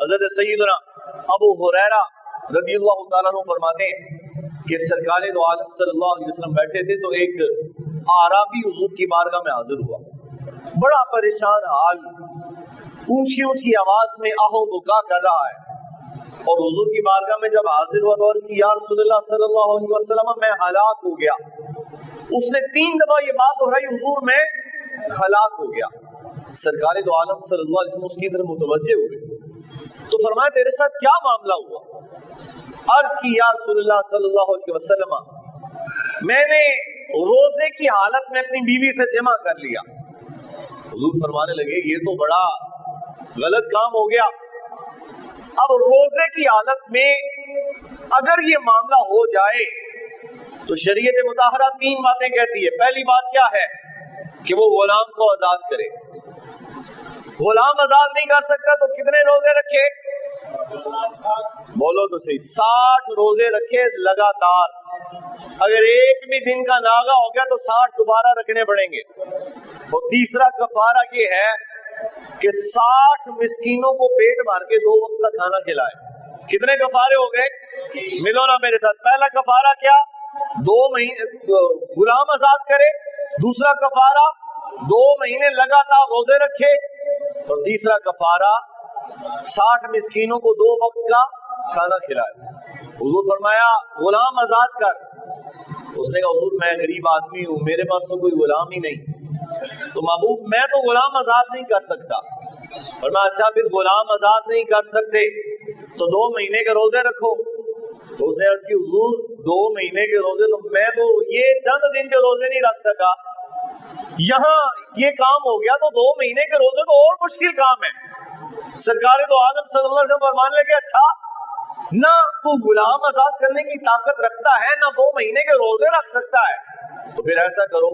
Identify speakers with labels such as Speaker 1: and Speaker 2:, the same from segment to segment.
Speaker 1: حضرت سیدنا ابو ہریرہ رضی اللہ تعالیٰ عنہ فرماتے ہیں کہ سرکار دو عالم صلی اللہ علیہ وسلم بیٹھے تھے تو ایک اعرابی حضور کی بارگاہ میں حاضر ہوا، بڑا پریشان حال، اونچی اونچی آواز میں آہو بکا کر رہا ہے، اور حضور کی بارگاہ میں جب حاضر ہوا تو عرض کی یا رسول اللہ صلی اللہ علیہ وسلم میں ہلاک ہو گیا۔ اس نے 3 دفعہ یہ بات ہو رہی حضور میں ہلاک ہو گیا۔ سرکار دو عالم صلی اللہ علیہ وسلم اس کی طرف متوجہ ہوئے تو فرمایا تیرے ساتھ کیا معاملہ ہوا؟ عرض کی یا رسول اللہ صلی اللہ علیہ وسلم میں نے روزے کی حالت میں اپنی بیوی سے جمع کر لیا۔ حضور فرمانے لگے یہ تو بڑا غلط کام ہو گیا، اب روزے کی حالت میں اگر یہ معاملہ ہو جائے تو شریعت مطہرہ 3 باتیں کہتی ہے۔ پہلی بات کیا ہے کہ وہ غلام کو آزاد کرے۔ غلام آزاد نہیں کر سکتا تو کتنے روزے رکھے؟ بولو تو صحیح، 60 روزے رکھے لگاتار۔ اگر ایک بھی دن کا ناغہ ہو گیا تو 60 دوبارہ رکھنے پڑیں گے۔ اور تیسرا کفارہ یہ ہے کہ 60 مسکینوں کو پیٹ بھر کے 2 وقت کا کھانا کھلائے۔ کتنے کفارے ہو گئے؟ ملو نا میرے ساتھ۔ پہلا کفارہ کیا؟ 2 مہینے غلام آزاد کرے، دوسرا کفارہ 2 مہینے لگاتار روزے رکھے، اور تیسرا کفارہ 60 مسکینوں کو 2 وقت کا کھانا کھلائے۔ حضور فرمایا غلام آزاد کر۔ اس نے کہا حضور میں غریب آدمی ہوں، میرے پاس تو کوئی غلام ہی نہیں، تو محبوب میں تو غلام آزاد نہیں کر سکتا۔ فرمایا اچھا پھر غلام آزاد نہیں کر سکتے تو 2 مہینے کے روزے رکھو۔ تو اس نے عرض کی حضور 2 مہینے کے روزے تو میں تو یہ چند دن کے روزے نہیں رکھ سکا، یہاں یہ کام ہو گیا تو 2 مہینے کے روزے تو اور مشکل کام ہے۔ سرکار دو عالم صلی اللہ علیہ وسلم فرمانے لگے اچھا نہ تو غلام آزاد کرنے کی طاقت رکھتا ہے، نہ 2 مہینے کے روزے رکھ سکتا ہے، تو پھر ایسا کرو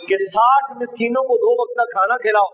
Speaker 1: کہ 60 مسکینوں کو 2 وقت کا کھانا کھلاؤ۔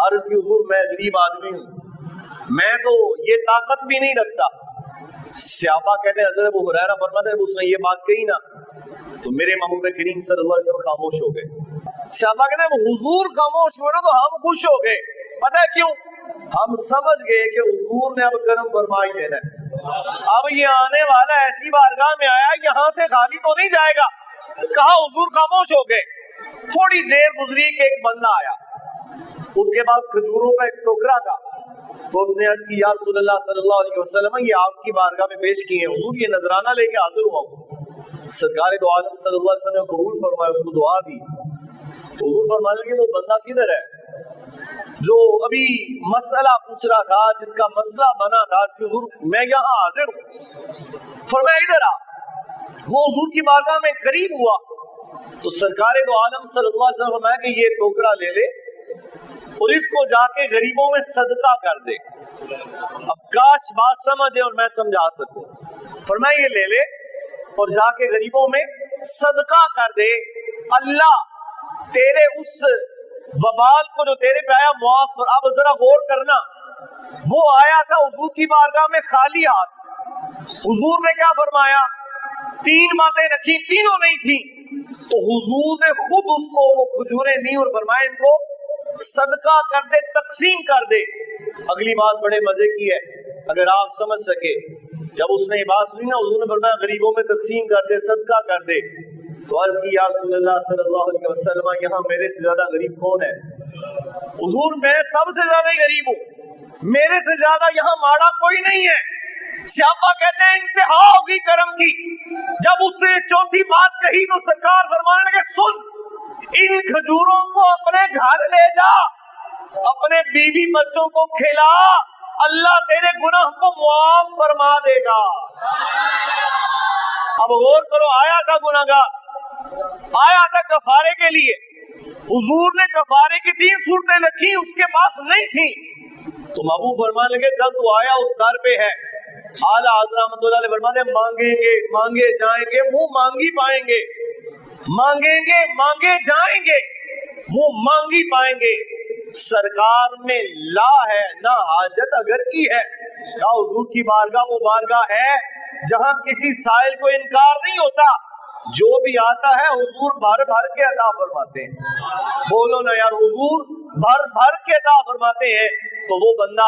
Speaker 1: عرض کی حضور میں غریب آدمی ہوں، میں تو یہ طاقت بھی نہیں رکھتا۔ صحابہ کہتے ہیں حضرت ابو ہریرہ فرماتے ہیں اس نے یہ بات کہی نا تو میرے محبوب کریم صلی اللہ علیہ وسلم خاموش ہو گئے۔ صحابہ کہتے ہیں حضور خاموش ہوئے نا تو ہم خوش ہو گئے، پتہ ہے کیوں؟ ہم سمجھ گئے کہ حضور نے اب کرم فرمائی دینا ہے، اب یہ آنے والا ایسی بارگاہ میں آیا یہاں سے خالی تو نہیں جائے گا۔ کہا حضور خاموش ہو گئے۔ تھوڑی دیر گزری کہ ایک بندہ آیا، اس کے پاس کھجوروں کا ایک ٹوکرا تھا، تو اس نے عرض کی یا رسول اللہ صلی اللہ علیہ وسلم یہ آپ کی بارگاہ میں پیش کیے ہیں، حضور یہ نذرانہ لے کے حاضر ہوا ہوں۔ سرکار دو عالم صلی اللہ علیہ وسلم نے قبول فرمایا، اس کو دعا دی۔ تو حضور فرمانے لگے وہ بندہ کدھر ہے جو ابھی مسئلہ پوچھ رہا تھا، جس کا مسئلہ بنا تھا؟ اس کے حضور میں یہاں حاضر ہوں۔ فرمایا ادھر آ۔ وہ حضور کی بارگاہ میں قریب ہوا تو سرکار دو عالم صلی اللہ علیہ وسلم فرمایا کہ یہ ٹوکرا لے لے اور اس کو جا کے غریبوں میں صدقہ کر دے۔ اب کاش بات سمجھے اور میں سمجھا سکوں۔ فرمایا یہ لے لے اور جا کے غریبوں میں صدقہ کر دے، اللہ تیرے اس وبال کو جو تیرے پہ آیا معاف کر۔ اب ذرا غور کرنا، وہ آیا تھا حضور کی بارگاہ میں خالی ہاتھ، حضور نے کیا فرمایا؟ 3 باتیں رکھی، تینوں نہیں تھی، تو حضور نے خود اس کو وہ کھجوریں دی اور فرمایا ان کو صدقہ کر دے، تقسیم کر دے۔ اگلی بات بڑے مزے کی ہے اگر آپ سمجھ سکے، جب اس نے یہ بات سنی نا حضور نے فرمایا غریبوں میں تقسیم کر دے، صدقہ کر دے، تو عرض کی یا رسول اللہ صلی اللہ علیہ وسلم یہاں میرے سے زیادہ غریب کون ہے؟ حضور میں سب سے زیادہ غریب ہوں، میرے سے زیادہ یہاں ماڑا کوئی نہیں ہے۔ صحابہ کہتے ہیں انتہا ہوگی کرم کی۔ جب اس نے 4تھی بات کہی تو سرکار فرمانے لگے سن، ان کھجوروں کو اپنے گھر لے جا، اپنے بیوی بچوں کو کھلا، اللہ تیرے گناہ کو معاف فرما دے گا۔ اب غور کرو، آیا تھا گناہگار، آیا تھا کفارے کے لیے، حضور نے کفارے کی 3 صورتیں رکھی، اس کے پاس نہیں تھی، تو محبوب فرمانے لگے چل تو آیا اس در پہ ہے۔ اعلیٰ حضرت رحمۃ اللہ علیہ فرماتے ہیں مانگیں گے مانگے جائیں گے، منہ مانگی پائیں گے، مانگیں گے مانگے جائیں گے، منہ مانگی پائیں گے۔ سرکار میں لا ہے نہ حاجت اگر کی ہے، کہا حضور کی بارگاہ وہ بارگاہ ہے جہاں کسی سائل کو انکار نہیں ہوتا، جو بھی آتا ہے حضور بھر بھر کے عطا فرماتے ہیں۔ بولو نا یار، حضور بھر بھر کے عطا فرماتے ہیں۔ تو وہ بندہ